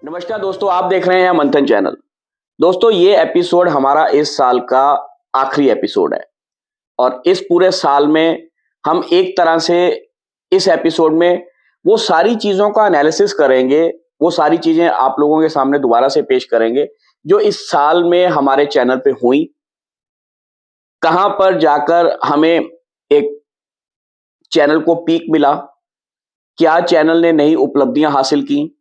नमस्कार दोस्तों, आप देख रहे हैं मंथन चैनल। दोस्तों, ये एपिसोड हमारा इस साल का आखिरी एपिसोड है और इस पूरे साल में हम एक तरह से इस एपिसोड में वो सारी चीज़ों का एनालिसिस करेंगे, वो सारी चीज़ें आप लोगों के सामने दोबारा से पेश करेंगे, जो इस साल में हमारे चैनल पे हुई, कहाँ पर जाकर हमें एक चैनल को पीक मिला, क्या चैनल ने नई उपलब्धियाँ हासिल की,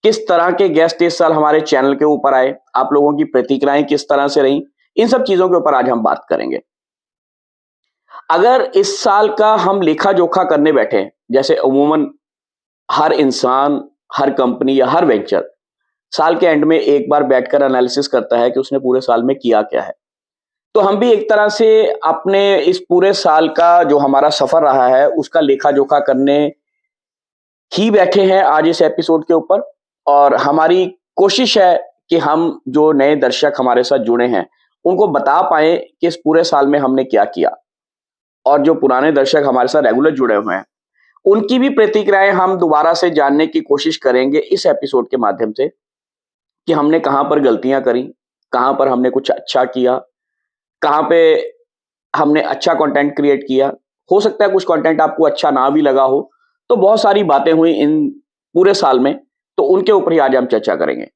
किस तरह के गेस्ट इस साल हमारे चैनल के ऊपर आए, आप लोगों की प्रतिक्रियाएं किस तरह से रहीं, इन सब चीजों के ऊपर आज हम बात करेंगे। अगर इस साल का हम लेखा जोखा करने बैठे, जैसे अमूमन हर इंसान, हर कंपनी या हर वेंचर साल के एंड में एक बार बैठकर एनालिसिस करता है कि उसने पूरे साल में किया क्या है, तो हम भी एक तरह से अपने इस पूरे साल का जो हमारा सफर रहा है उसका लेखा जोखा करने ही बैठे हैं आज इस एपिसोड के ऊपर। और हमारी कोशिश है कि हम जो नए दर्शक हमारे साथ जुड़े हैं उनको बता पाए कि इस पूरे साल में हमने क्या किया, और जो पुराने दर्शक हमारे साथ रेगुलर जुड़े हुए हैं उनकी भी प्रतिक्रियाएं हम दोबारा से जानने की कोशिश करेंगे इस एपिसोड के माध्यम से कि हमने कहां पर गलतियां करी, कहां पर हमने कुछ अच्छा किया, कहां पे हमने अच्छा कंटेंट क्रिएट किया। हो सकता है कुछ कंटेंट आपको अच्छा ना भी लगा हो, तो बहुत सारी बातें हुई इन पूरे साल में, तो उनके ऊपर ही आज हम चर्चा करेंगे।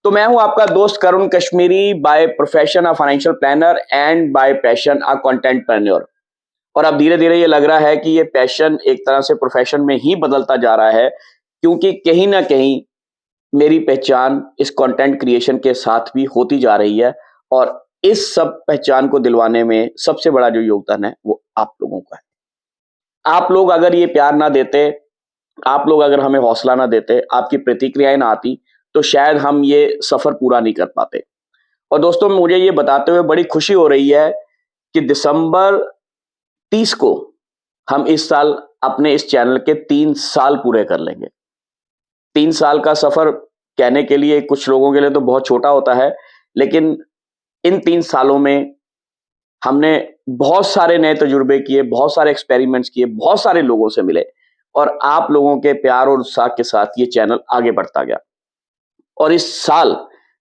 तो मैं हूं आपका दोस्त Karun Kashmiri, by profession a financial planner and by passion a contentpreneur. और अब धीरे धीरे ये लग रहा है कि ये पैशन एक तरह से प्रोफेशन में ही बदलता जा रहा है, क्योंकि कहीं ना कहीं मेरी पहचान इस कंटेंट क्रिएशन के साथ भी होती जा रही है। और इस सब पहचान को दिलवाने में सबसे बड़ा जो योगदान है वो आप लोगों का है। आप लोग अगर ये प्यार ना देते, आप लोग अगर हमें हौसला ना देते, आपकी प्रतिक्रियाएं ना आती, तो शायद हम ये सफर पूरा नहीं कर पाते। और दोस्तों, मुझे ये बताते हुए बड़ी खुशी हो रही है कि दिसंबर 30 को हम इस साल अपने इस चैनल के 3 साल पूरे कर लेंगे। 3 साल का सफर कहने के लिए कुछ लोगों के लिए तो बहुत छोटा होता है, लेकिन इन 3 सालों में हमने बहुत सारे नए तजुर्बे किए, बहुत सारे एक्सपेरिमेंट्स किए, बहुत सारे लोगों से मिले, और आप लोगों के प्यार और उत्साह के साथ ये चैनल आगे बढ़ता गया। और इस साल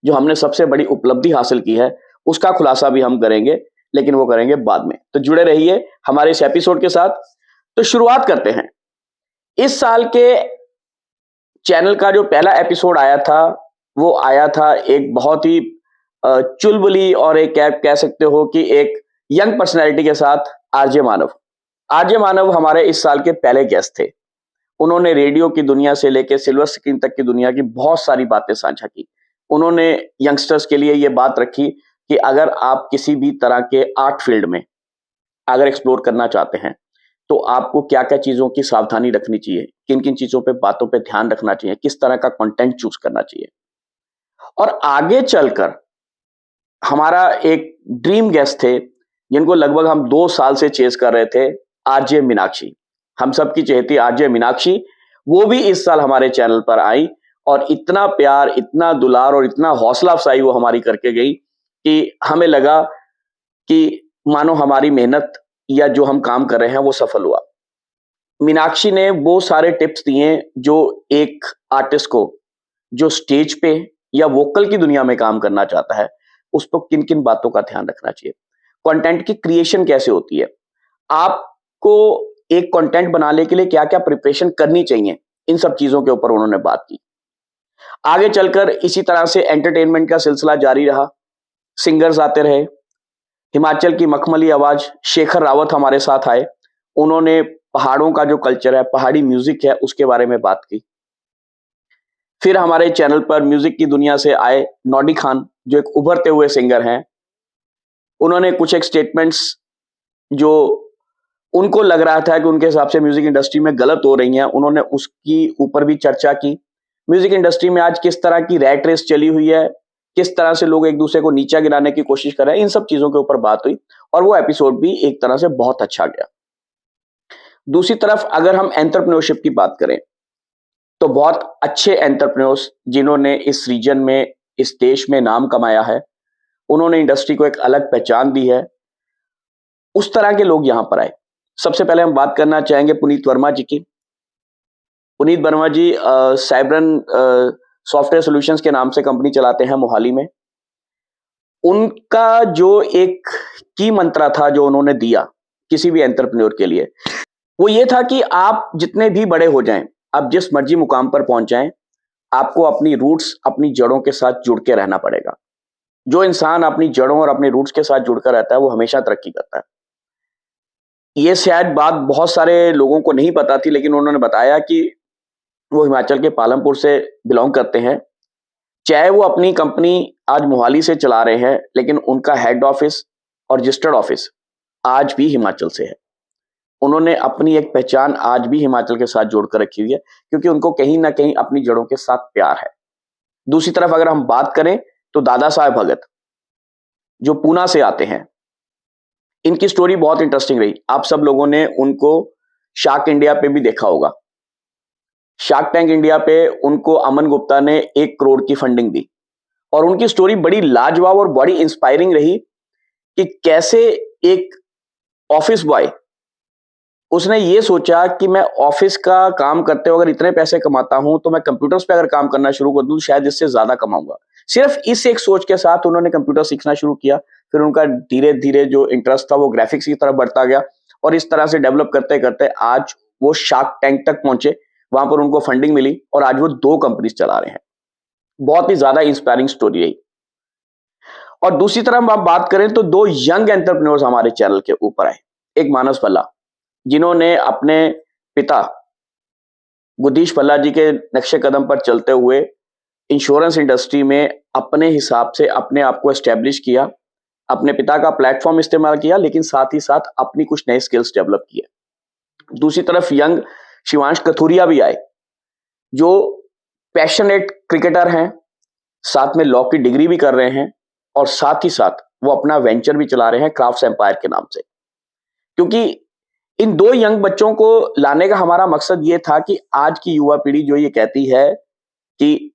जो हमने सबसे बड़ी उपलब्धि हासिल की है उसका खुलासा भी हम करेंगे, लेकिन वो करेंगे बाद में। तो जुड़े रहिए हमारे इस एपिसोड के साथ। तो शुरुआत करते हैं। इस साल के चैनल का जो पहला एपिसोड आया था वो आया था एक बहुत ही चुलबुली और एक कह सकते हो कि एक यंग पर्सनैलिटी के साथ, आरजे मानव। आरजे मानव हमारे इस साल के पहले गेस्ट थे। उन्होंने रेडियो की दुनिया से लेकर सिल्वर स्क्रीन तक की दुनिया की बहुत सारी बातें साझा की। उन्होंने यंगस्टर्स के लिए ये बात रखी कि अगर आप किसी भी तरह के आर्ट फील्ड में अगर एक्सप्लोर करना चाहते हैं तो आपको क्या क्या चीजों की सावधानी रखनी चाहिए, किन किन चीजों पे बातों पे ध्यान रखना चाहिए, किस तरह का कंटेंट चूज करना चाहिए। और आगे चलकर हमारा एक ड्रीम गेस्ट थे जिनको लगभग हम 2 साल से चेस कर रहे थे, आरजे मीनाक्षी। हम सबकी चहेती आरजे मीनाक्षी, वो भी इस साल हमारे चैनल पर आई और इतना प्यार, इतना दुलार और इतना हौसला अफजाई वो हमारी करके गई कि हमें लगा कि मानो हमारी मेहनत या जो हम काम कर रहे हैं वो सफल हुआ। मीनाक्षी ने वो सारे टिप्स दिए जो एक आर्टिस्ट को जो स्टेज पे या वोकल की दुनिया में काम करना चाहता है उस पर किन किन बातों का ध्यान रखना चाहिए, कंटेंट की क्रिएशन कैसे होती है, आपको एक कंटेंट बनाने के लिए क्या क्या प्रिपरेशन करनी चाहिए, इन सब चीजों के ऊपर उन्होंने बात की। आगे चलकर इसी तरह से एंटरटेनमेंट का सिलसिला जारी रहा, सिंगर्स आते रहे। हिमाचल की मखमली आवाज शेखर रावत हमारे साथ आए। उन्होंने पहाड़ों का जो कल्चर है, पहाड़ी म्यूजिक है, उसके बारे में बात की। फिर हमारे चैनल पर म्यूजिक की दुनिया से आए नॉडी खान, जो एक उभरते हुए सिंगर हैं। उन्होंने कुछ एक स्टेटमेंट्स जो उनको लग रहा था कि उनके हिसाब से म्यूजिक इंडस्ट्री में गलत हो रही हैं, उन्होंने उसकी ऊपर भी चर्चा की। म्यूजिक इंडस्ट्री में आज किस तरह की रैट रेस चली हुई है, किस तरह से लोग एक दूसरे को नीचा गिराने की कोशिश कर रहे हैं, इन सब चीजों के ऊपर बात हुई और वो एपिसोड भी एक तरह से बहुत अच्छा गया। दूसरी तरफ अगर हम एंटरप्रेन्योरशिप की बात करें तो बहुत अच्छे एंटरप्रेन्योर्स जिन्होंने इस रीजन में, इस देश में नाम कमाया है, उन्होंने इंडस्ट्री को एक अलग पहचान दी है, उस तरह के लोग यहां पर आए। सबसे पहले हम बात करना चाहेंगे पुनीत वर्मा जी की। पुनीत वर्मा जी साइबरन सॉफ्टवेयर सॉल्यूशंस के नाम से कंपनी चलाते हैं मोहाली में। उनका जो एक की मंत्रा था जो उन्होंने दिया किसी भी एंटरप्रेन्योर के लिए, वो ये था कि आप जितने भी बड़े हो जाएं, आप जिस मर्जी मुकाम पर पहुंच जाएं, आपको अपनी रूट्स, अपनी जड़ों के साथ जुड़ के रहना पड़ेगा। जो इंसान अपनी जड़ों और अपने रूट्स के साथ जुड़कर रहता है वो हमेशा तरक्की करता है। ये शायद बात बहुत सारे लोगों को नहीं पता थी, लेकिन उन्होंने बताया कि वो हिमाचल के पालमपुर से बिलोंग करते हैं। चाहे वो अपनी कंपनी आज मोहाली से चला रहे हैं, लेकिन उनका हेड ऑफिस और रजिस्टर्ड ऑफिस आज भी हिमाचल से है। उन्होंने अपनी एक पहचान आज भी हिमाचल के साथ जोड़कर रखी हुई है, क्योंकि उनको कहीं ना कहीं अपनी जड़ों के साथ प्यार है। दूसरी तरफ अगर हम बात करें तो दादा साहब भगत जो पूना से आते हैं, इनकी स्टोरी बहुत इंटरेस्टिंग रही। आप सब लोगों ने उनको शार्क इंडिया पे भी देखा होगा। शार्क टैंक इंडिया पे उनको अमन गुप्ता ने 1 करोड़ की फंडिंग दी, और उनकी स्टोरी बड़ी लाजवाब और बड़ी इंस्पायरिंग रही कि कैसे एक ऑफिस बॉय, उसने ये सोचा कि मैं ऑफिस का काम करते हुए अगर इतने पैसे कमाता हूं तो मैं कंप्यूटर्स पे अगर काम करना शुरू कर दूं तो शायद इससे ज्यादा कमाऊंगा। सिर्फ इस एक सोच के साथ उन्होंने कंप्यूटर सीखना शुरू किया। फिर उनका धीरे धीरे जो इंटरेस्ट था वो ग्राफिक्स की तरफ बढ़ता गया, और इस तरह से डेवलप करते करते आज वो शार्क टैंक तक पहुंचे। वहां पर उनको फंडिंग मिली और आज वो 2 कंपनीज चला रहे हैं। बहुत ही ज्यादा इंस्पायरिंग स्टोरी रही। और दूसरी तरफ आप बात करें तो 2 यंग एंटरप्रेन्योर्स हमारे चैनल के ऊपर आए। एक मानस भल्ला, जिन्होंने अपने पिता गुदीश भल्ला जी के नक्शे कदम पर चलते हुए इंश्योरेंस इंडस्ट्री में अपने हिसाब से अपने आप को एस्टेब्लिश किया, अपने पिता का प्लेटफॉर्म इस्तेमाल किया, लेकिन साथ ही साथ अपनी कुछ नए स्किल्स डेवलप किए। दूसरी तरफ यंग शिवांश कथुरिया भी आए, जो पैशनेट क्रिकेटर हैं, साथ में लॉ की डिग्री भी कर रहे हैं, और साथ ही साथ वो अपना वेंचर भी चला रहे हैं क्राफ्ट्स एम्पायर के नाम से। क्योंकि इन 2 यंग बच्चों को लाने का हमारा मकसद ये था कि आज की युवा पीढ़ी जो ये कहती है कि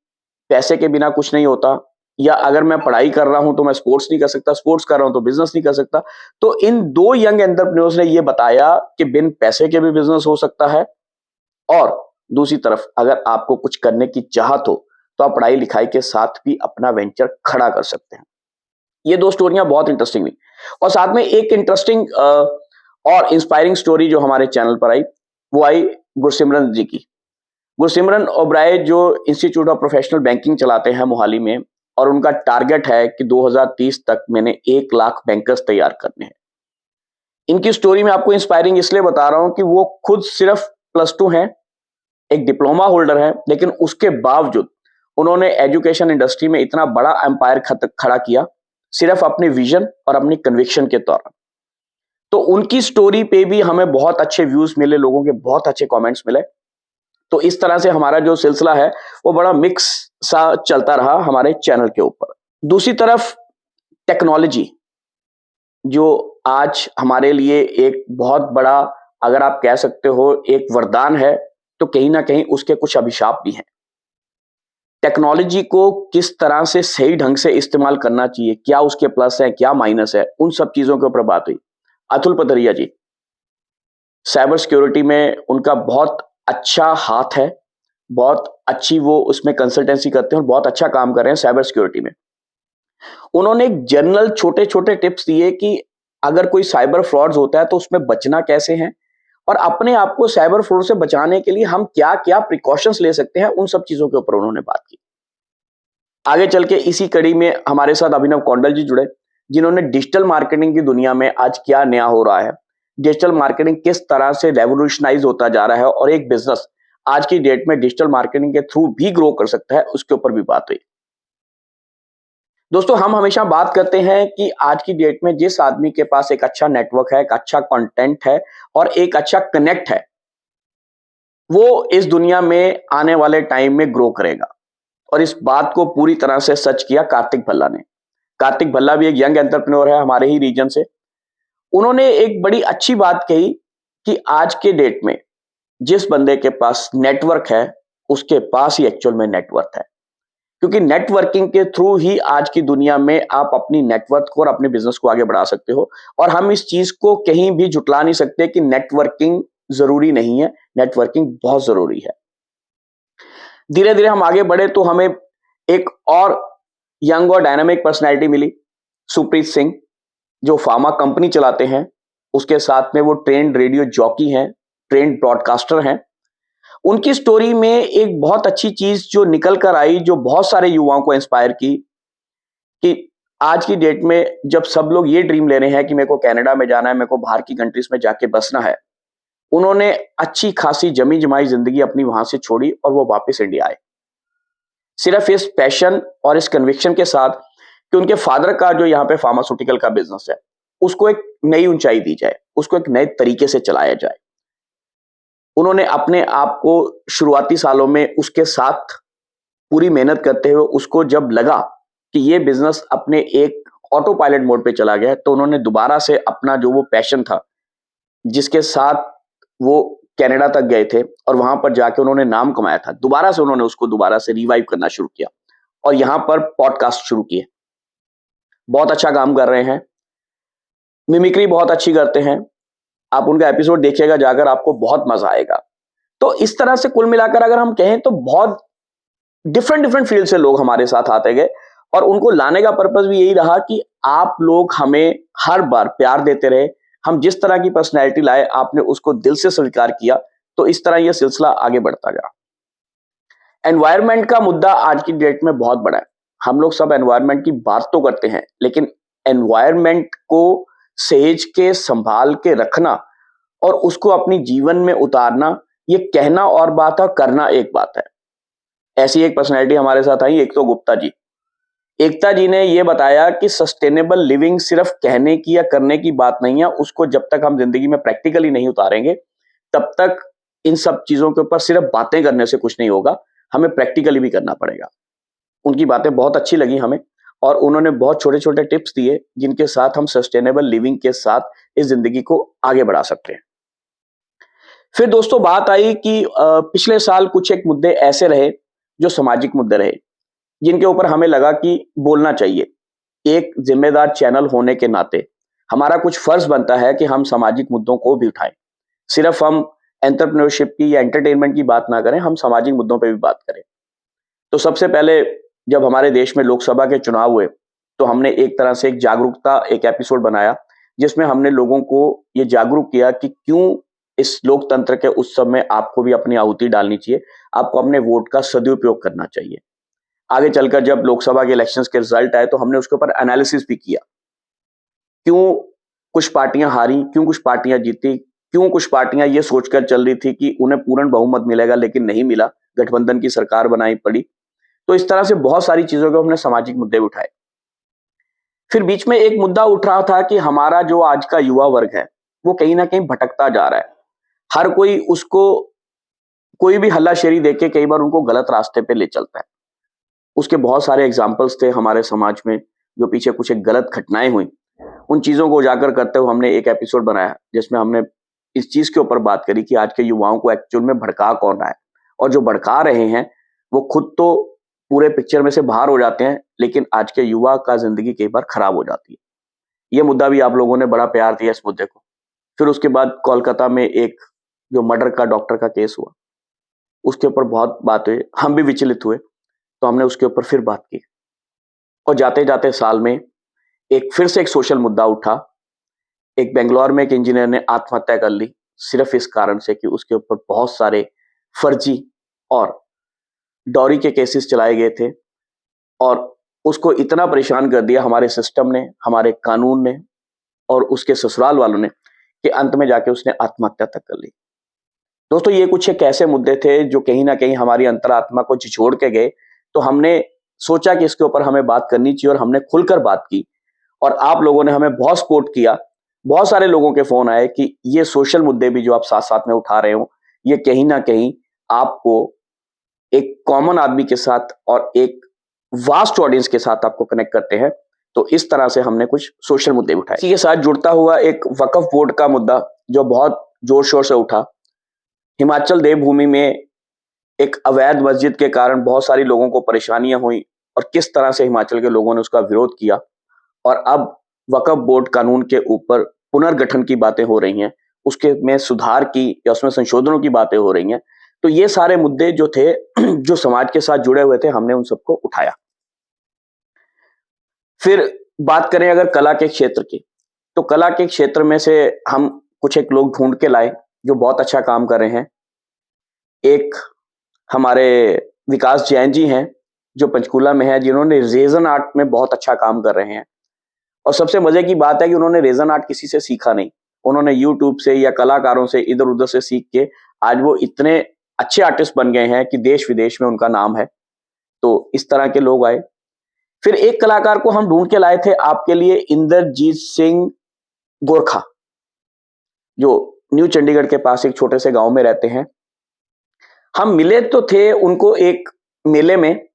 पैसे के बिना कुछ नहीं होता, या अगर मैं पढ़ाई कर रहा हूं तो मैं स्पोर्ट्स नहीं कर सकता, स्पोर्ट्स कर रहा हूं तो बिजनेस नहीं कर सकता, तो इन 2 यंग एंटरप्रेन्योर्स ने ये बताया कि बिन पैसे के भी बिजनेस हो सकता है। और दूसरी तरफ अगर आपको कुछ करने की चाहत हो तो आप पढ़ाई लिखाई के साथ भी अपना वेंचर खड़ा कर सकते हैं। ये 2 स्टोरियां बहुत इंटरेस्टिंग हुई। और साथ में एक इंटरेस्टिंग और इंस्पायरिंग स्टोरी जो हमारे चैनल पर आई, वो आई गुरसिमरन जी की। गुरसिमरन ओबराय जो इंस्टीट्यूट ऑफ प्रोफेशनल बैंकिंग चलाते हैं मोहाली में, और उनका टारगेट है कि 2030 तक मैंने 1 लाख बैंकर्स तैयार करने हैं। इनकी स्टोरी में आपको इंस्पायरिंग इसलिए बता रहा हूं कि वो खुद सिर्फ +2 हैं, एक डिप्लोमा होल्डर है, लेकिन उसके बावजूद उन्होंने एजुकेशन इंडस्ट्री में इतना बड़ा एम्पायर खड़ा किया सिर्फ अपने विजन और अपनी कन्विक्शन के तौर पर। तो उनकी स्टोरी पे भी हमें बहुत अच्छे व्यूज मिले, लोगों के बहुत अच्छे कमेंट्स मिले। तो इस तरह से हमारा जो सिलसिला है वो बड़ा मिक्स सा चलता रहा हमारे चैनल के ऊपर। दूसरी तरफ टेक्नोलॉजी जो आज हमारे लिए एक बहुत बड़ा, अगर आप कह सकते हो एक वरदान है, तो कहीं ना कहीं उसके कुछ अभिशाप भी हैं। टेक्नोलॉजी को किस तरह से सही ढंग से इस्तेमाल करना चाहिए, क्या उसके प्लस है क्या माइनस है, उन सब चीजों के ऊपर बात हुई। अतुल पथरिया जी, साइबर सिक्योरिटी में उनका बहुत अच्छा हाथ है, बहुत अच्छी वो उसमें कंसल्टेंसी करते हैं और बहुत अच्छा काम कर रहे हैं साइबर सिक्योरिटी में। उन्होंने एक जनरल छोटे छोटे टिप्स दिए कि अगर कोई साइबर फ्रॉड्स होता है तो उसमें बचना कैसे है, और अपने आप को साइबर फ्रॉड से बचाने के लिए हम क्या क्या प्रिकॉशंस ले सकते हैं, उन सब चीजों के ऊपर उन्होंने बात की। आगे चल के इसी कड़ी में हमारे साथ अभिनव कौंडल जी जुड़े, जिन्होंने डिजिटल मार्केटिंग की दुनिया में आज क्या नया हो रहा है, डिजिटल मार्केटिंग किस तरह से रेवोल्यूशनाइज होता जा रहा है, और एक बिजनेस आज की डेट में डिजिटल मार्केटिंग के थ्रू भी ग्रो कर सकता है, उसके ऊपर भी बात हुई। दोस्तों, हम हमेशा बात करते हैं कि आज की डेट में जिस आदमी के पास एक अच्छा नेटवर्क है, एक अच्छा कंटेंट है और एक अच्छा कनेक्ट है, वो इस दुनिया में आने वाले टाइम में ग्रो करेगा। और इस बात को पूरी तरह से सच किया कार्तिक भल्ला ने। कार्तिक भल्ला भी एक यंग एंटरप्रेन्योर है हमारे ही रीजन से। उन्होंने एक बड़ी अच्छी बात कही कि आज के डेट में जिस बंदे के पास नेटवर्क है, उसके पास ही एक्चुअल में नेटवर्थ है। क्योंकि नेटवर्किंग के थ्रू ही आज की दुनिया में आप अपनी नेटवर्थ को और अपने बिजनेस को आगे बढ़ा सकते हो। और हम इस चीज को कहीं भी जुटला नहीं सकते कि नेटवर्किंग जरूरी नहीं है, नेटवर्किंग बहुत जरूरी है। धीरे धीरे हम आगे बढ़े तो हमें एक और यंग और डायनामिक पर्सनैलिटी मिली, सुप्रीत सिंह, जो फार्मा कंपनी चलाते हैं। उसके साथ में वो ट्रेंड रेडियो जॉकी हैं, ट्रेंड ब्रॉडकास्टर हैं। उनकी स्टोरी में एक बहुत अच्छी चीज जो निकल कर आई, जो बहुत सारे युवाओं को इंस्पायर की, कि आज की डेट में जब सब लोग ये ड्रीम ले रहे हैं कि मेरे को कनाडा में जाना है, मेरे को बाहर की कंट्रीज में जाके बसना है, उन्होंने अच्छी खासी जमी जमाई जिंदगी अपनी वहां से छोड़ी और वो वापस इंडिया आए, सिर्फ इस पैशन और इस कन्विक्शन के साथ कि उनके फादर का जो यहाँ पे फार्मास्यूटिकल का बिजनेस है उसको एक नई ऊंचाई दी जाए, उसको एक नए तरीके से चलाया जाए। उन्होंने अपने आप को शुरुआती सालों में उसके साथ पूरी मेहनत करते हुए, उसको जब लगा कि ये बिजनेस अपने एक ऑटो पायलट मोड पे चला गया, तो उन्होंने दोबारा से अपना जो वो पैशन था जिसके साथ वो कनाडा तक गए थे और वहां पर जाके उन्होंने नाम कमाया था, दोबारा से उन्होंने उसको दोबारा से रिवाइव करना शुरू किया और यहां पर पॉडकास्ट शुरू किए। बहुत अच्छा काम कर रहे हैं, मिमिक्री बहुत अच्छी करते हैं। आप उनका एपिसोड देखिएगा जाकर, आपको बहुत मजा आएगा। तो इस तरह से कुल मिलाकर अगर हम कहें तो बहुत डिफरेंट डिफरेंट फील्ड से लोग हमारे साथ आते गए और उनको लाने का पर्पस भी यही रहा कि आप लोग हमें हर बार प्यार देते रहे। हम जिस तरह की पर्सनैलिटी लाए, आपने उसको दिल से स्वीकार किया, तो इस तरह यह सिलसिला आगे बढ़ता गया। एनवायरमेंट का मुद्दा आज की डेट में बहुत बड़ा है। हम लोग सब एनवायरमेंट की बात तो करते हैं, लेकिन एनवायरमेंट को सहेज के संभाल के रखना और उसको अपनी जीवन में उतारना, ये कहना और बात है, करना एक बात है। ऐसी एक पर्सनैलिटी हमारे साथ आई, एकता गुप्ता जी। एकता जी ने यह बताया कि सस्टेनेबल लिविंग सिर्फ कहने की या करने की बात नहीं है, उसको जब तक हम जिंदगी में प्रैक्टिकली नहीं उतारेंगे तब तक इन सब चीजों के ऊपर सिर्फ बातें करने से कुछ नहीं होगा, हमें प्रैक्टिकली भी करना पड़ेगा। उनकी बातें बहुत अच्छी लगी हमें और उन्होंने बहुत छोटे छोटे टिप्स दिए जिनके साथ हम सस्टेनेबल लिविंग के साथ इस जिंदगी को आगे बढ़ा सकते हैं। फिर दोस्तों बात आई कि पिछले साल कुछ एक मुद्दे ऐसे रहे जो सामाजिक मुद्दे रहे, जिनके ऊपर हमें लगा कि बोलना चाहिए। एक जिम्मेदार चैनल होने के नाते हमारा कुछ फर्ज बनता है कि हम सामाजिक मुद्दों को भी उठाएं। सिर्फ हम एंटरप्रेन्योरशिप की या एंटरटेनमेंट की बात ना करें, हम सामाजिक मुद्दों पे भी बात करें। तो सबसे पहले जब हमारे देश में लोकसभा के चुनाव हुए तो हमने एक तरह से एक जागरूकता एक एपिसोड बनाया, जिसमें हमने लोगों को ये जागरूक किया कि क्यों इस लोकतंत्र के उत्सव में आपको भी अपनी आहुति डालनी चाहिए, आपको अपने वोट का सदुपयोग करना चाहिए। आगे चलकर जब लोकसभा के इलेक्शंस के रिजल्ट आए तो हमने उसके ऊपर एनालिसिस भी किया, क्यों कुछ पार्टियां हारी, क्यों कुछ पार्टियां जीती, क्यों कुछ पार्टियां ये सोचकर चल रही थी कि उन्हें पूर्ण बहुमत मिलेगा लेकिन नहीं मिला, गठबंधन की सरकार बनाई पड़ी। तो इस तरह से बहुत सारी चीजों के हमने सामाजिक मुद्दे उठाए। फिर बीच में एक मुद्दा उठ रहा था कि हमारा जो आज का युवा वर्ग है वो कहीं ना कहीं भटकता जा रहा है। हर कोई उसको कोई भी हल्लाशेरी देके कई बार उनको गलत रास्ते पे ले चलता है। उसके बहुत सारे एग्जाम्पल्स थे हमारे समाज में, जो पीछे कुछ एक गलत घटनाएं हुई, उन चीजों को उजागर करते हुए हमने एक एपिसोड बनाया जिसमें हमने इस चीज के ऊपर बात करी कि आज के युवाओं को एक्चुअल में भड़का कौन रहा है, और जो भड़का रहे हैं वो खुद तो पूरे पिक्चर में से बाहर हो जाते हैं, लेकिन आज के युवा का जिंदगी कई बार खराब हो जाती है। ये मुद्दा भी आप लोगों ने बड़ा प्यार दिया इस मुद्दे को। फिर उसके बाद कोलकाता में एक जो मर्डर का डॉक्टर का केस हुआ, उसके ऊपर बहुत बात हुई, हम भी विचलित हुए, तो हमने उसके ऊपर फिर बात की। और जाते जाते साल में फिर से एक सोशल मुद्दा उठा। एक बेंगलोर में एक इंजीनियर ने आत्महत्या कर ली, सिर्फ इस कारण से कि उसके ऊपर बहुत सारे फर्जी और डॉरी के केसेस चलाए गए थे और उसको इतना परेशान कर दिया हमारे सिस्टम ने, हमारे कानून ने और उसके ससुराल वालों ने, कि अंत में जाके उसने आत्महत्या तक कर ली। दोस्तों ये कुछ एक ऐसे मुद्दे थे जो कहीं ना कहीं हमारी अंतरात्मा को झिझोड़ के गए, तो हमने सोचा कि इसके ऊपर हमें बात करनी चाहिए और हमने खुलकर बात की और आप लोगों ने हमें बहुत सपोर्ट किया। बहुत सारे लोगों के फोन आए कि ये सोशल मुद्दे भी जो आप साथ साथ में उठा रहे हो, ये कहीं ना कहीं आपको एक कॉमन आदमी के साथ और एक वास्ट ऑडियंस के साथ आपको कनेक्ट करते हैं। तो इस तरह से हमने कुछ सोशल मुद्दे उठाए। इसी के साथ जुड़ता हुआ एक वक्फ बोर्ड का मुद्दा जो बहुत जोर शोर से उठा। हिमाचल देवभूमि में एक अवैध मस्जिद के कारण बहुत सारी लोगों को परेशानियां हुई और किस तरह से हिमाचल के लोगों ने उसका विरोध किया, और अब वक्फ बोर्ड कानून के ऊपर पुनर्गठन की बातें हो रही हैं, उसके में सुधार की या उसमें संशोधनों की बातें हो रही हैं। तो ये सारे मुद्दे जो थे जो समाज के साथ जुड़े हुए थे, हमने उन सबको उठाया। फिर बात करें अगर कला के क्षेत्र की, तो कला के क्षेत्र में से हम कुछ एक लोग ढूंढ के लाए जो बहुत अच्छा काम कर रहे हैं। एक हमारे विकास जैन जी हैं, जो पंचकूला में है, जिन्होंने रेजन आर्ट में बहुत अच्छा काम कर रहे हैं। और सबसे मजे की बात है कि उन्होंने रेजन आर्ट किसी से सीखा नहीं, उन्होंने यूट्यूब से या कलाकारों से इधर उधर से सीख के आज वो इतने अच्छे आर्टिस्ट बन गए हैं कि देश विदेश में उनका नाम है। तो इस तरह के लोग आए। फिर एक कलाकार को हम ढूंढ के लाए थे आपके लिए, इंद्रजीत सिंह गोरखा, जो न्यू चंडीगढ़ के पास एक छोटे से गांव में रहते हैं। हम मिले तो थे उनको एक मेले में,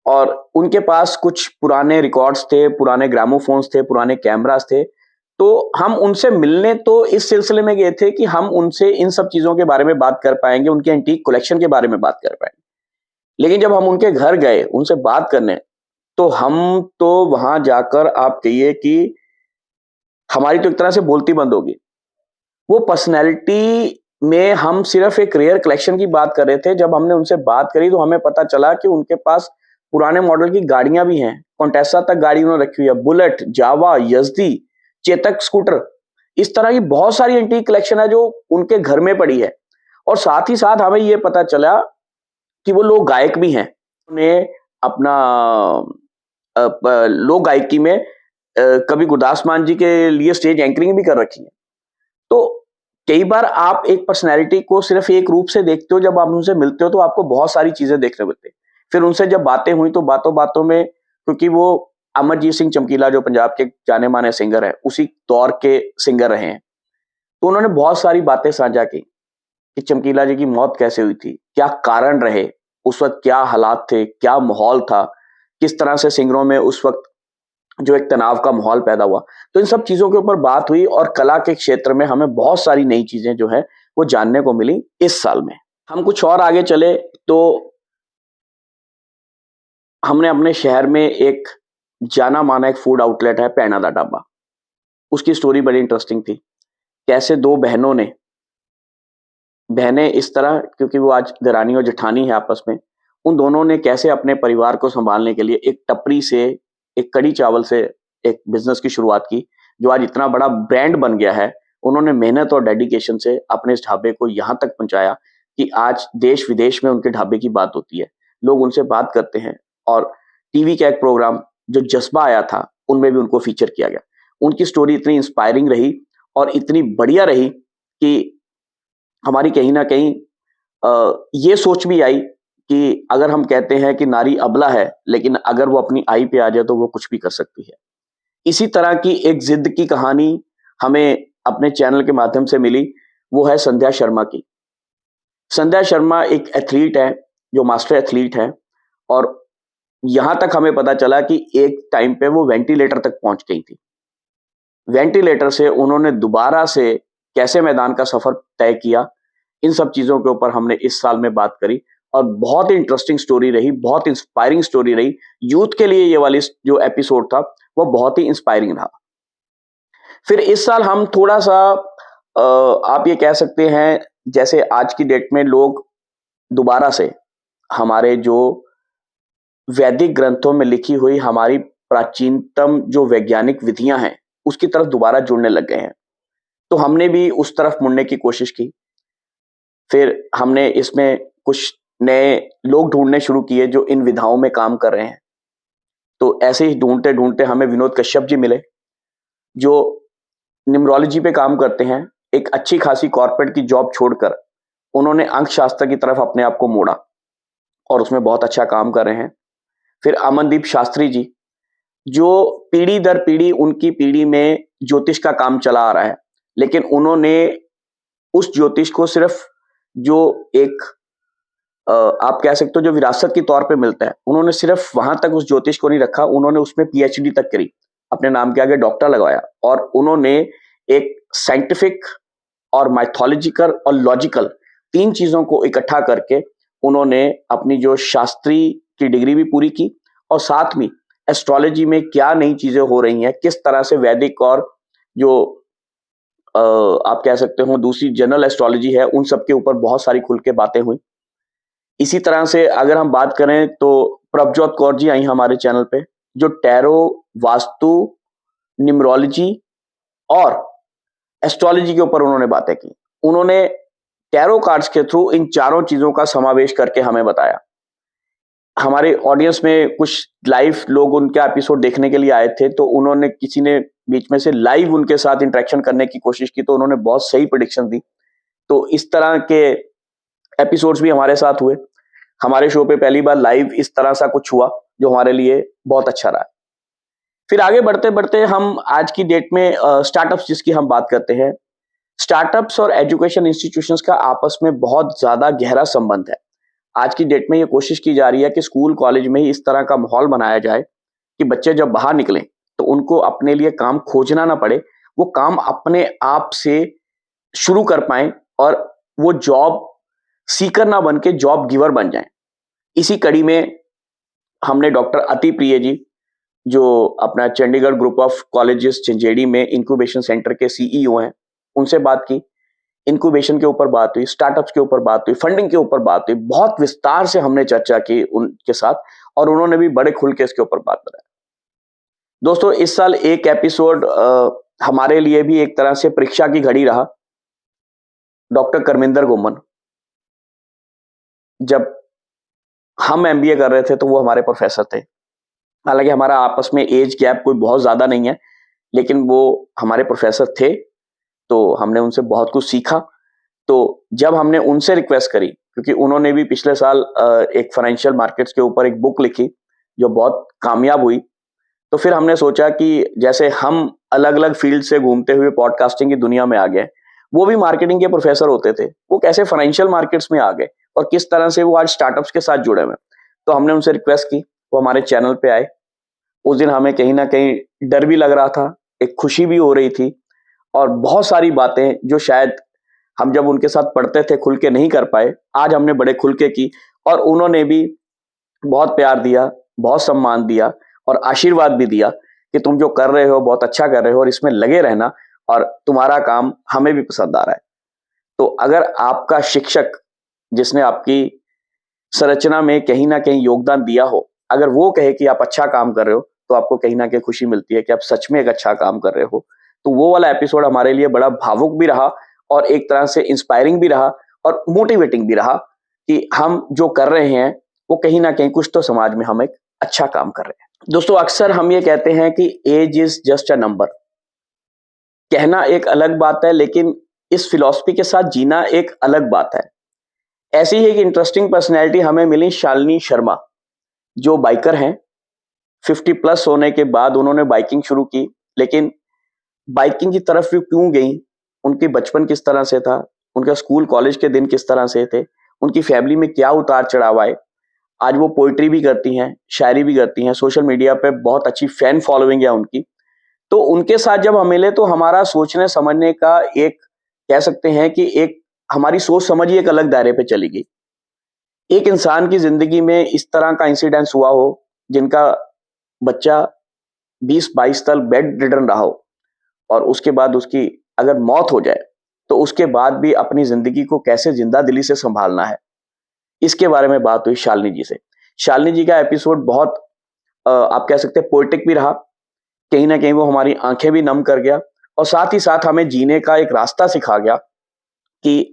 और उनके पास कुछ पुराने रिकॉर्ड्स थे, पुराने ग्रामोफोन्स थे, पुराने कैमरास थे। तो हम उनसे मिलने तो इस सिलसिले में गए थे कि हम उनसे इन सब चीजों के बारे में बात कर पाएंगे, उनके एंटीक कलेक्शन के बारे में बात कर पाएंगे। लेकिन जब हम उनके घर गए उनसे बात करने, तो हम तो वहां जाकर आप कहिए कि हमारी तो एक तरह से बोलती बंद होगी। वो पर्सनैलिटी में हम सिर्फ एक रेयर कलेक्शन की बात कर रहे थे। जब हमने उनसे बात करी तो हमें पता चला कि उनके पास पुराने मॉडल की गाड़ियां भी हैं, कॉन्टेसा तक गाड़ी उन्होंने रखी हुई है, बुलेट, जावा, यज़दी, चेतक स्कूटर, इस तरह की बहुत सारी एंटीक कलेक्शन है जो उनके घर में पड़ी है। और साथ ही साथ हमें ये पता चला कि वो लोग गायक भी हैं, उन्हें अपना लोक गायकी में कभी गुरदास मान जी के लिए स्टेज एंकरिंग भी कर रखी है। तो कई बार आप एक पर्सनैलिटी को सिर्फ एक रूप से देखते हो, जब आप उनसे मिलते हो तो आपको बहुत सारी चीजें देखने मिलती है। फिर उनसे जब बातें हुई तो बातों बातों में, क्योंकि वो अमरजीत सिंह चमकीला जो पंजाब के जाने माने सिंगर है, उसी दौर के सिंगर रहे हैं, तो उन्होंने बहुत सारी बातें साझा की कि चमकीला जी की मौत कैसे हुई थी, क्या कारण रहे, उस वक्त क्या हालात थे, क्या माहौल था, किस तरह से सिंगरों में उस वक्त जो एक तनाव का माहौल पैदा हुआ। तो इन सब चीजों के ऊपर बात हुई, और कला के क्षेत्र में हमें बहुत सारी नई चीजें जो है वो जानने को मिली इस साल में। हम कुछ और आगे चले तो हमने अपने शहर में एक जाना माना एक फूड आउटलेट है, पैना दा ढाबा। उसकी स्टोरी बड़ी इंटरेस्टिंग थी। कैसे दो बहनों ने, बहनें इस तरह क्योंकि वो आज देरानी और जेठानी है आपस में, उन दोनों ने कैसे अपने परिवार को संभालने के लिए एक टपरी से, एक कड़ी चावल से एक बिजनेस की शुरुआत की, जो आज इतना बड़ा ब्रांड बन गया है। उन्होंने मेहनत और डेडिकेशन से अपने इस ढाबे को यहाँ तक पहुंचाया कि आज देश विदेश में उनके ढाबे की बात होती है, लोग उनसे बात करते हैं। और टीवी का एक प्रोग्राम जो जज्बा आया था, उनमें भी उनको फीचर किया गया। उनकी स्टोरी इतनी इंस्पायरिंग रही और इतनी बढ़िया रही कि हमारी कहीं ना कहीं ये सोच भी आई कि अगर हम कहते हैं कि नारी अबला है, लेकिन अगर वो अपनी आई पे आ जाए तो वो कुछ भी कर सकती है। इसी तरह की एक जिद की कहानी हमें अपने चैनल के माध्यम से मिली, वो है संध्या शर्मा की। संध्या शर्मा एक एथलीट है, जो मास्टर एथलीट है, और यहां तक हमें पता चला कि एक टाइम पे वो वेंटिलेटर तक पहुंच गई थी। वेंटिलेटर से उन्होंने दोबारा से कैसे मैदान का सफर तय किया, इन सब चीजों के ऊपर हमने इस साल में बात करी, और बहुत ही इंटरेस्टिंग स्टोरी रही, बहुत इंस्पायरिंग स्टोरी रही। यूथ के लिए ये वाली जो एपिसोड था वो बहुत ही इंस्पायरिंग रहा। फिर इस साल हम थोड़ा सा आप ये कह सकते हैं, जैसे आज की डेट में लोग दोबारा से हमारे जो वैदिक ग्रंथों में लिखी हुई हमारी प्राचीनतम जो वैज्ञानिक विधियां हैं, उसकी तरफ दोबारा जुड़ने लग गए हैं। तो हमने भी उस तरफ मुड़ने की कोशिश की। फिर हमने इसमें कुछ नए लोग ढूंढने शुरू किए जो इन विधाओं में काम कर रहे हैं। तो ऐसे ही ढूंढते ढूंढते हमें विनोद कश्यप जी मिले, जो न्यूमरोलॉजी पे काम करते हैं। एक अच्छी खासी कॉर्पोरेट की जॉब छोड़कर उन्होंने अंक शास्त्र की तरफ अपने आप को मोड़ा, और उसमें बहुत अच्छा काम कर रहे हैं। फिर अमनदीप शास्त्री जी, जो पीढ़ी दर पीढ़ी उनकी पीढ़ी में ज्योतिष का काम चला आ रहा है, लेकिन उन्होंने उस ज्योतिष को सिर्फ जो एक आप कह सकते हो जो विरासत के तौर पे मिलता है, उन्होंने सिर्फ वहां तक उस ज्योतिष को नहीं रखा, उन्होंने उसमें पीएचडी तक करी, अपने नाम के आगे डॉक्टर लगवाया, और उन्होंने एक साइंटिफिक और माइथोलॉजिकल और लॉजिकल तीन चीजों को इकट्ठा करके उन्होंने अपनी जो शास्त्री की डिग्री भी पूरी की, और साथ में एस्ट्रोलॉजी में क्या नई चीजें हो रही हैं, किस तरह से वैदिक और जो आप कह सकते हो दूसरी जनरल एस्ट्रोलॉजी है, उन सब के ऊपर बहुत सारी खुल के बातें हुई। इसी तरह से अगर हम बात करें तो प्रभजोत कौर जी आई हमारे चैनल पे, जो टैरो, वास्तु, न्यूमरोलॉजी और एस्ट्रोलॉजी के ऊपर उन्होंने बातें की। उन्होंने टैरो कार्ड्स के थ्रू इन चारों चीजों का समावेश करके हमें बताया। हमारे ऑडियंस में कुछ लाइव लोग उनका एपिसोड देखने के लिए आए थे, तो उन्होंने किसी ने बीच में से लाइव उनके साथ इंटरेक्शन करने की कोशिश की, तो उन्होंने बहुत सही प्रेडिक्शन दी। तो इस तरह के एपिसोड्स भी हमारे साथ हुए। हमारे शो पे पहली बार लाइव इस तरह सा कुछ हुआ, जो हमारे लिए बहुत अच्छा रहा। फिर आगे बढ़ते बढ़ते हम आज की डेट में स्टार्टअप्स जिसकी हम बात करते हैं, स्टार्टअप्स और एजुकेशन इंस्टीट्यूशंस का आपस में बहुत ज्यादा गहरा संबंध है। आज की डेट में ये कोशिश की जा रही है कि स्कूल कॉलेज में ही इस तरह का माहौल बनाया जाए कि बच्चे जब बाहर निकलें तो उनको अपने लिए काम खोजना ना पड़े, वो काम अपने आप से शुरू कर पाएं और वो जॉब सीकर ना बन के जॉब गिवर बन जाएं। इसी कड़ी में हमने डॉक्टर अति प्रिय जी, जो अपना चंडीगढ़ ग्रुप ऑफ कॉलेजेस झंझेड़ी में इंक्यूबेशन सेंटर के सीईओ हैं, उनसे बात की। इंक्यूबेशन के ऊपर बात हुई, स्टार्टअप्स के ऊपर बात हुई, फंडिंग के ऊपर बात हुई। बहुत विस्तार से हमने चर्चा की उनके साथ और उन्होंने भी बड़े खुल के इसके ऊपर बात बताई। दोस्तों, इस साल एक एपिसोड हमारे लिए भी एक तरह से परीक्षा की घड़ी रहा। डॉक्टर करमिंदर गोमन, जब हम एमबीए कर रहे थे तो वो हमारे प्रोफेसर थे। हालांकि हमारा आपस में एज गैप कोई बहुत ज्यादा नहीं है, लेकिन वो हमारे प्रोफेसर थे, तो हमने उनसे बहुत कुछ सीखा। तो जब हमने उनसे रिक्वेस्ट करी, क्योंकि उन्होंने भी पिछले साल एक फाइनेंशियल मार्केट्स के ऊपर एक बुक लिखी जो बहुत कामयाब हुई, तो फिर हमने सोचा कि जैसे हम अलग अलग फील्ड से घूमते हुए पॉडकास्टिंग की दुनिया में आ गए, वो भी मार्केटिंग के प्रोफेसर होते थे, वो कैसे फाइनेंशियल मार्केट्स में आ गए और किस तरह से वो आज स्टार्टअप्स के साथ जुड़े हुए। तो हमने उनसे रिक्वेस्ट की, वो हमारे चैनल पे आए। उस दिन हमें कहीं ना कहीं डर भी लग रहा था, एक खुशी भी हो रही थी, और बहुत सारी बातें जो शायद हम जब उनके साथ पढ़ते थे खुल के नहीं कर पाए, आज हमने बड़े खुल के की। और उन्होंने भी बहुत प्यार दिया, बहुत सम्मान दिया और आशीर्वाद भी दिया कि तुम जो कर रहे हो बहुत अच्छा कर रहे हो और इसमें लगे रहना, और तुम्हारा काम हमें भी पसंद आ रहा है। तो अगर आपका शिक्षक, जिसने आपकी संरचना में कहीं ना कहीं योगदान दिया हो, अगर वो कहे कि आप अच्छा काम कर रहे हो, तो आपको कहीं ना कहीं खुशी मिलती है कि आप सच में एक अच्छा काम कर रहे हो। तो वो वाला एपिसोड हमारे लिए बड़ा भावुक भी रहा और एक तरह से इंस्पायरिंग भी रहा और मोटिवेटिंग भी रहा कि हम जो कर रहे हैं वो कहीं ना कहीं कुछ तो समाज में हम एक अच्छा काम कर रहे हैं। दोस्तों, अक्सर हम ये कहते हैं कि age is just a number. कहना एक अलग बात है, लेकिन इस फिलॉसफी के साथ जीना एक अलग बात है। ऐसी ही एक इंटरेस्टिंग पर्सनैलिटी हमें मिली, शालिनी शर्मा, जो बाइकर हैं। 50 प्लस होने के बाद उन्होंने बाइकिंग शुरू की, लेकिन बाइकिंग की तरफ भी क्यों गई, उनके बचपन किस तरह से था, उनका स्कूल कॉलेज के दिन किस तरह से थे, उनकी फैमिली में क्या उतार चढ़ाव आए। आज वो पोइट्री भी करती हैं, शायरी भी करती हैं, सोशल मीडिया पे बहुत अच्छी फैन फॉलोइंग है उनकी। तो उनके साथ जब हम मिले तो हमारा सोचने समझने का एक, कह सकते हैं कि एक हमारी सोच समझ ही एक अलग दायरे पे चली गई। एक इंसान की जिंदगी में इस तरह का इंसिडेंस हुआ हो, जिनका बच्चा 20-22 साल बेड रिडन रहा हो और उसके बाद उसकी अगर मौत हो जाए, तो उसके बाद भी अपनी जिंदगी को कैसे जिंदा दिली से संभालना है, इसके बारे में बात हुई शालिनी जी से। शालिनी जी का एपिसोड बहुत आप कह सकते हैं पोएटिक भी रहा। कहीं ना कहीं वो हमारी आंखें भी नम कर गया और साथ ही साथ हमें जीने का एक रास्ता सिखा गया कि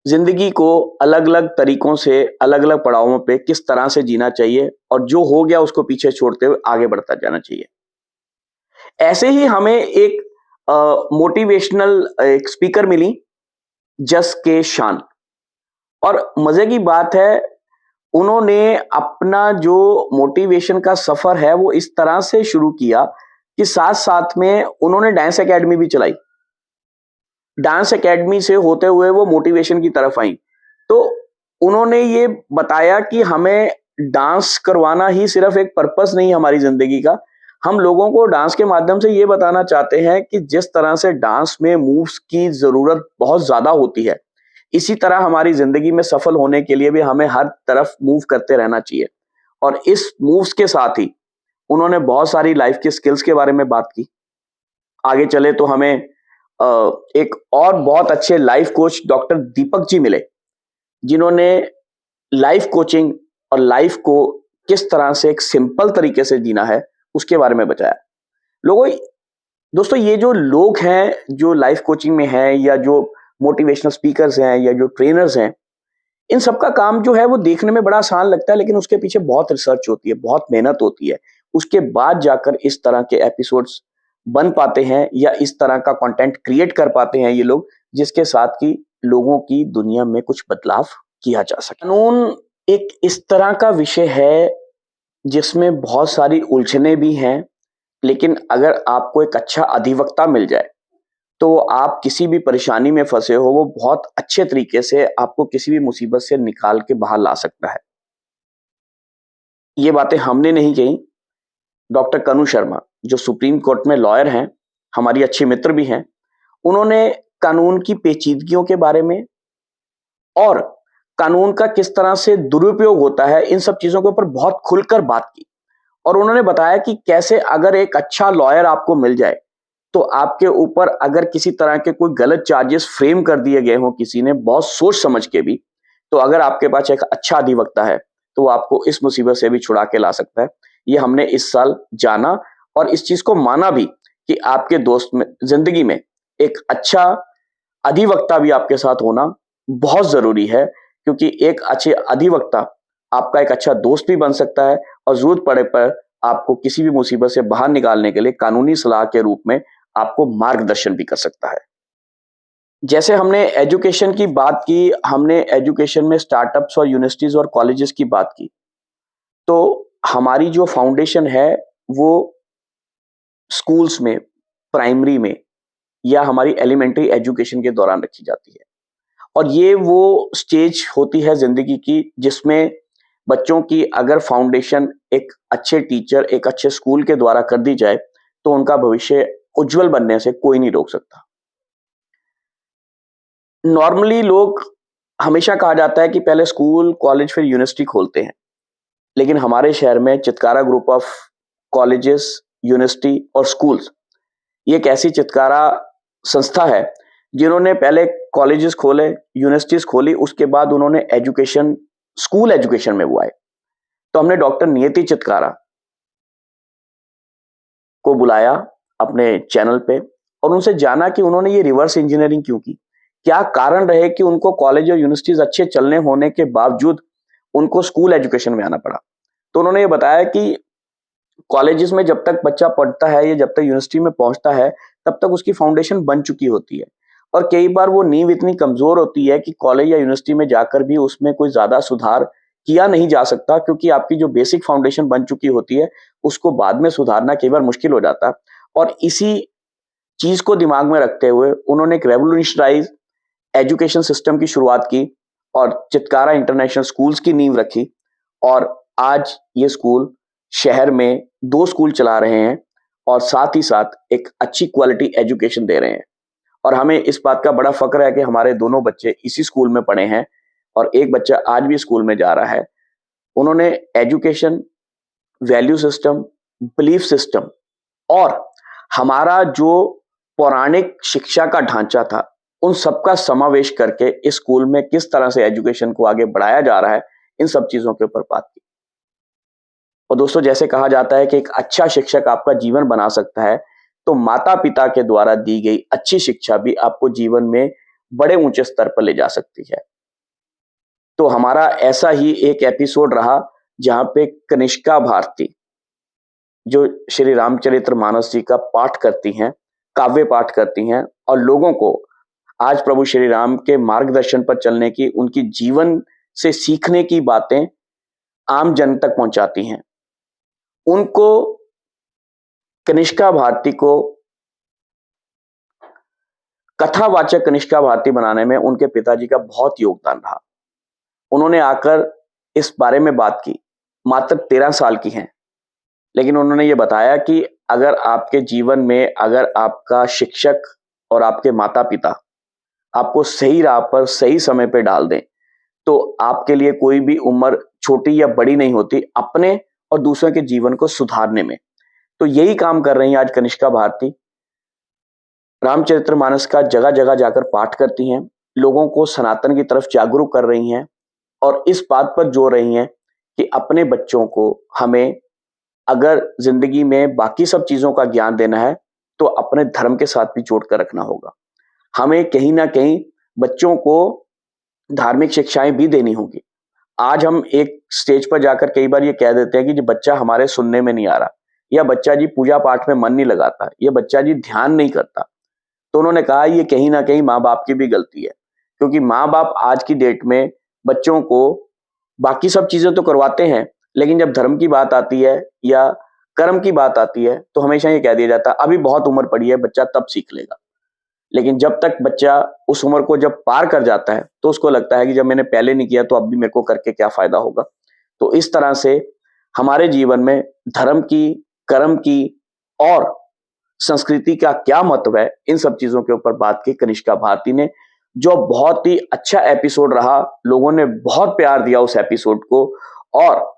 जिंदगी को अलग अलग तरीकों से अलग अलग पड़ावों पे किस तरह से जीना चाहिए और जो हो गया उसको पीछे छोड़ते हुए आगे बढ़ता जाना चाहिए। ऐसे ही हमें एक मोटिवेशनल एक स्पीकर मिली, जस के शान। और मजे की बात है, उन्होंने अपना जो मोटिवेशन का सफर है वो इस तरह से शुरू किया कि साथ साथ में उन्होंने डांस एकेडमी भी चलाई। डांस एकेडमी से होते हुए वो मोटिवेशन की तरफ आई। तो उन्होंने ये बताया कि हमें डांस करवाना ही सिर्फ एक पर्पस नहीं हमारी जिंदगी का, हम लोगों को डांस के माध्यम से ये बताना चाहते हैं कि जिस तरह से डांस में मूव्स की जरूरत बहुत ज्यादा होती है, इसी तरह हमारी जिंदगी में सफल होने के लिए भी हमें हर तरफ मूव करते रहना चाहिए। और इस मूव्स के साथ ही उन्होंने बहुत सारी लाइफ की स्किल्स के बारे में बात की। आगे चले तो हमें एक और बहुत अच्छे life coach doctor Deepak ji मिले, जिन्होंने लाइफ कोचिंग और लाइफ को किस तरह से एक सिंपल तरीके से जीना है उसके बारे में बताया। लोगों दोस्तों, ये जो लोग हैं जो लाइफ कोचिंग में हैं या जो मोटिवेशनल स्पीकर्स हैं या जो ट्रेनर्स हैं, इन सबका काम जो है वो देखने में बड़ा आसान लगता है, लेकिन उसके पीछे बहुत रिसर्च होती है, बहुत मेहनत होती है। उसके बाद जाकर इस तरह के एपिसोड्स बन पाते हैं या इस तरह का कंटेंट क्रिएट कर पाते हैं ये लोग, जिसके साथ कि लोगों की दुनिया में कुछ बदलाव किया जा सके। कानून एक इस तरह का विषय है जिसमें बहुत सारी उलझने भी हैं, लेकिन अगर आपको एक अच्छा अधिवक्ता मिल जाए तो आप किसी भी परेशानी में फंसे हो, वो बहुत अच्छे तरीके से आपको किसी भी मुसीबत से निकाल के बाहर ला सकता है। ये बातें हमने नहीं कही, डॉक्टर कनु शर्मा जो सुप्रीम कोर्ट में लॉयर हैं, हमारी अच्छी मित्र भी हैं, उन्होंने कानून की पेचीदगियों के बारे में और कानून का किस तरह से दुरुपयोग होता है, इन सब चीजों के ऊपर बहुत खुलकर बात की। और उन्होंने बताया कि कैसे अगर एक अच्छा लॉयर आपको मिल जाए तो आपके ऊपर अगर किसी तरह के कोई गलत चार्जेस फ्रेम कर दिए गए हों किसी ने बहुत सोच समझ के भी, तो अगर आपके पास एक अच्छा अधिवक्ता है तो वो आपको इस मुसीबत से भी छुड़ा के ला सकता है। ये हमने इस साल जाना और इस चीज को माना भी कि आपके दोस्त में जिंदगी में एक अच्छा अधिवक्ता भी आपके साथ होना बहुत जरूरी है, क्योंकि एक अच्छे अधिवक्ता आपका एक अच्छा दोस्त भी बन सकता है और जरूरत पड़े पर आपको किसी भी मुसीबत से बाहर निकालने के लिए कानूनी सलाह के रूप में आपको मार्गदर्शन भी कर सकता है। जैसे हमने एजुकेशन की बात की, हमने एजुकेशन में स्टार्टअप्स और यूनिवर्सिटीज और कॉलेजेस की बात की, तो हमारी जो फाउंडेशन है वो स्कूल्स में, प्राइमरी में या हमारी एलिमेंट्री एजुकेशन के दौरान रखी जाती है। और ये वो स्टेज होती है जिंदगी की जिसमें बच्चों की अगर फाउंडेशन एक अच्छे टीचर, एक अच्छे स्कूल के द्वारा कर दी जाए तो उनका भविष्य उज्जवल बनने से कोई नहीं रोक सकता। नॉर्मली लोग, हमेशा कहा जाता है कि पहले स्कूल, कॉलेज फिर यूनिवर्सिटी खोलते हैं, लेकिन हमारे शहर में Chitkara group of colleges, university और स्कूल्स, ये एक ऐसी चितकारा संस्था है जिन्होंने पहले कॉलेजेस खोले, यूनिवर्सिटीज खोली, उसके बाद उन्होंने एजुकेशन, स्कूल एजुकेशन में वो आए। तो हमने डॉक्टर नियति चितकारा को बुलाया अपने चैनल पे और उनसे जाना कि उन्होंने ये रिवर्स इंजीनियरिंग क्यों की, क्या कारण रहे कि उनको कॉलेज और यूनिवर्सिटीज अच्छे चलने होने के बावजूद उनको स्कूल एजुकेशन में आना पड़ा। तो उन्होंने ये बताया कि कॉलेजेस में जब तक बच्चा पढ़ता है या जब तक यूनिवर्सिटी में पहुंचता है तब तक उसकी फाउंडेशन बन चुकी होती है, और कई बार वो नींव इतनी कमजोर होती है कि कॉलेज या यूनिवर्सिटी में जाकर भी उसमें कोई ज्यादा सुधार किया नहीं जा सकता, क्योंकि आपकी जो बेसिक फाउंडेशन बन चुकी होती है उसको बाद में सुधारना कई बार मुश्किल हो जाता है। और इसी चीज को दिमाग में रखते हुए उन्होंने एक रेवोल्यूशनाइज एजुकेशन सिस्टम की शुरुआत की और चितकारा इंटरनेशनल स्कूल्स की नींव रखी। और आज ये स्कूल शहर में 2 स्कूल चला रहे हैं और साथ ही साथ एक अच्छी क्वालिटी एजुकेशन दे रहे हैं। और हमें इस बात का बड़ा फक्र है कि हमारे दोनों बच्चे इसी स्कूल में पढ़े हैं और एक बच्चा आज भी स्कूल में जा रहा है। उन्होंने education, value system, belief system और हमारा जो पौराणिक शिक्षा का ढांचा था, उन सबका समावेश करके इस स्कूल में किस तरह से एजुकेशन को आगे बढ़ाया जा रहा है, इन सब चीजों के ऊपर बात की। और दोस्तों, जैसे कहा जाता है कि एक अच्छा शिक्षक आपका जीवन बना सकता है, तो माता पिता के द्वारा दी गई अच्छी शिक्षा भी आपको जीवन में बड़े ऊंचे स्तर पर ले जा सकती है। तो हमारा ऐसा ही एक एपिसोड रहा जहां पे कनिष्का भारती, जो श्री रामचरितमानस जी का पाठ करती हैं, काव्य पाठ करती हैं और लोगों को आज प्रभु श्री राम के मार्गदर्शन पर चलने की, उनकी जीवन से सीखने की बातें आम जन तक पहुंचाती हैं। उनको, कनिष्का भारती को कथावाचक कनिष्का भारती बनाने में उनके पिताजी का बहुत योगदान रहा। उन्होंने आकर इस बारे में बात की, मात्र 13 साल की हैं, लेकिन उन्होंने ये बताया कि अगर आपके जीवन में, अगर आपका शिक्षक और आपके माता पिता आपको सही राह पर सही समय पे डाल दें, तो आपके लिए कोई भी उम्र छोटी या बड़ी नहीं होती अपने और दूसरों के जीवन को सुधारने में। तो यही काम कर रही हैं आज कनिष्का भारती। रामचरितमानस का जगह जगह जाकर पाठ करती हैं, लोगों को सनातन की तरफ जागरूक कर रही हैं और इस बात पर जोर रही हैं कि अपने बच्चों को हमें अगर जिंदगी में बाकी सब चीजों का ज्ञान देना है तो अपने धर्म के साथ भी जोड़ कर रखना होगा। हमें कहीं ना कहीं बच्चों को धार्मिक शिक्षाएं भी देनी होगी। आज हम एक स्टेज पर जाकर कई बार ये कह देते हैं कि जो बच्चा हमारे सुनने में नहीं आ रहा, या बच्चा जी पूजा पाठ में मन नहीं लगाता, या बच्चा जी ध्यान नहीं करता, तो उन्होंने कहा ये कहीं ना कहीं माँ बाप की भी गलती है। क्योंकि माँ बाप आज की डेट में बच्चों को बाकी सब चीजें तो करवाते हैं, लेकिन जब धर्म की बात आती है या कर्म की बात आती है तो हमेशा ये कह दिया जाता है अभी बहुत उम्र पड़ी है, बच्चा तब सीख लेगा। लेकिन जब तक बच्चा उस उम्र को जब पार कर जाता है तो उसको लगता है कि जब मैंने पहले नहीं किया तो अब भी मेरे को करके क्या फायदा होगा। तो इस तरह से हमारे जीवन में धर्म की, कर्म की और संस्कृति का क्या महत्व है, इन सब चीजों के ऊपर बात की कनिष्का भारती ने, जो बहुत ही अच्छा एपिसोड रहा। लोगों ने बहुत प्यार दिया उस एपिसोड को, और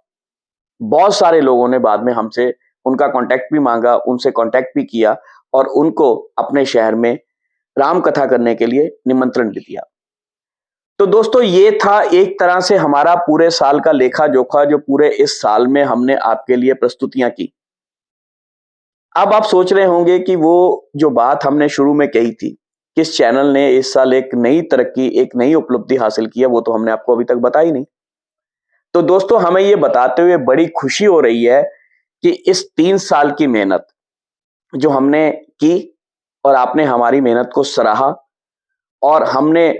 बहुत सारे लोगों ने बाद में हमसे उनका कांटेक्ट भी मांगा, उनसे कांटेक्ट भी किया और उनको अपने शहर में राम कथा करने के लिए निमंत्रण भी दिया। तो दोस्तों ये था एक तरह से हमारा पूरे साल का लेखा जोखा, जो पूरे इस साल में हमने आपके लिए प्रस्तुतियां की। अब आप सोच रहे होंगे कि वो जो बात हमने शुरू में कही थी, किस चैनल ने इस साल एक नई तरक्की, एक नई उपलब्धि हासिल की है, वो तो हमने आपको अभी तक बताई नहीं। तो दोस्तों हमें ये बताते हुए बड़ी खुशी हो रही है कि इस 3 साल की मेहनत जो हमने की और आपने हमारी मेहनत को सराहा, और हमने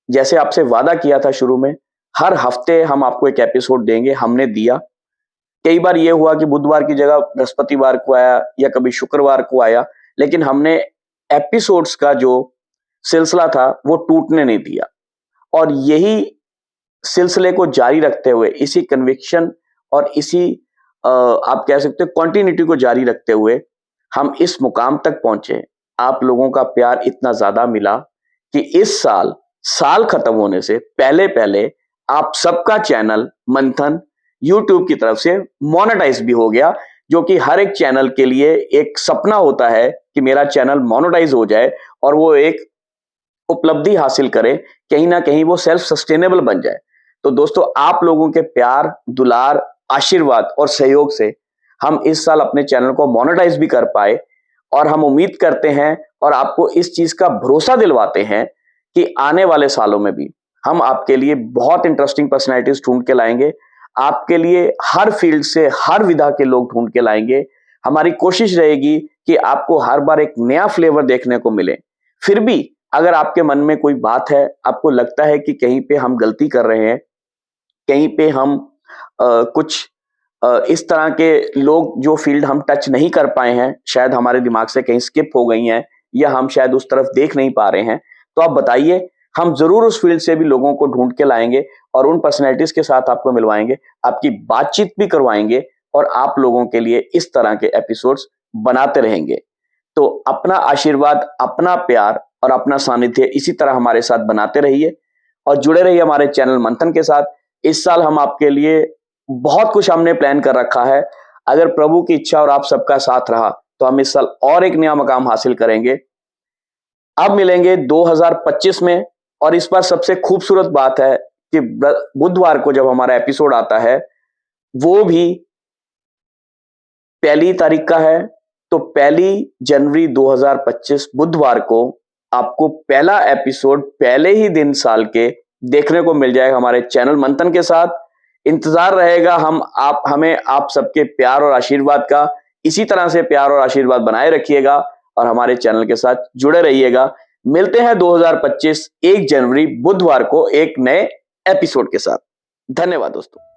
जैसे आपसे वादा किया था शुरू में, हर हफ्ते हम आपको एक एपिसोड देंगे, हमने दिया। कई बार ये हुआ कि बुधवार की जगह बृहस्पतिवार को आया या कभी शुक्रवार को आया, लेकिन हमने एपिसोड्स का जो सिलसिला था वो टूटने नहीं दिया। और यही सिलसिले को जारी रखते हुए, इसी कन्विक्शन और इसी आप कह सकते हो कॉन्टिन्यूटी को जारी रखते हुए हम इस मुकाम तक पहुंचे। आप लोगों का प्यार इतना ज्यादा मिला कि इस साल खत्म होने से पहले पहले आप सबका चैनल मंथन YouTube की तरफ से मोनेटाइज भी हो गया, जो कि हर एक चैनल के लिए एक सपना होता है कि मेरा चैनल मोनेटाइज हो जाए और वो एक उपलब्धि हासिल करे, कहीं ना कहीं वो सेल्फ सस्टेनेबल बन जाए। तो दोस्तों आप लोगों के प्यार, दुलार, आशीर्वाद और सहयोग से हम इस साल अपने चैनल को मोनेटाइज भी कर पाए, और हम उम्मीद करते हैं और आपको इस चीज का भरोसा दिलवाते हैं कि आने वाले सालों में भी हम आपके लिए बहुत इंटरेस्टिंग पर्सनैलिटीज ढूंढ के लाएंगे, आपके लिए हर फील्ड से हर विधा के लोग ढूंढ के लाएंगे। हमारी कोशिश रहेगी कि आपको हर बार एक नया फ्लेवर देखने को मिले। फिर भी अगर आपके मन में कोई बात है, आपको लगता है कि कहीं पे हम गलती कर रहे हैं, कहीं पे हम कुछ इस तरह के लोग जो फील्ड हम टच नहीं कर पाए हैं, शायद हमारे दिमाग से कहीं स्किप हो गई हैं, या हम शायद उस तरफ देख नहीं पा रहे हैं, तो आप बताइए, हम जरूर उस फील्ड से भी लोगों को ढूंढ के लाएंगे और उन पर्सनैलिटीज के साथ आपको मिलवाएंगे, आपकी बातचीत भी करवाएंगे और आप लोगों के लिए इस तरह के एपिसोड्स बनाते रहेंगे। तो अपना आशीर्वाद, अपना प्यार और अपना सानिध्य इसी तरह हमारे साथ बनाते रहिए और जुड़े रहिए हमारे चैनल मंथन के साथ। इस साल हम आपके लिए बहुत कुछ हमने प्लान कर रखा है। अगर प्रभु की इच्छा और आप सबका साथ रहा तो हम इस साल और एक नया मकाम हासिल करेंगे। अब मिलेंगे 2025 में, और इस बार सबसे खूबसूरत बात है कि बुधवार को जब हमारा एपिसोड आता है वो भी 1 तारीख का है। तो 1 जनवरी 2025 बुधवार को आपको पहला एपिसोड पहले ही दिन साल के देखने को मिल जाएगा हमारे चैनल मंथन के साथ। इंतजार रहेगा हमें आप सबके प्यार और आशीर्वाद का। इसी तरह से प्यार और आशीर्वाद बनाए रखिएगा और हमारे चैनल के साथ जुड़े रहिएगा। मिलते हैं 2025 1 जनवरी बुधवार को एक नए एपिसोड के साथ। धन्यवाद दोस्तों।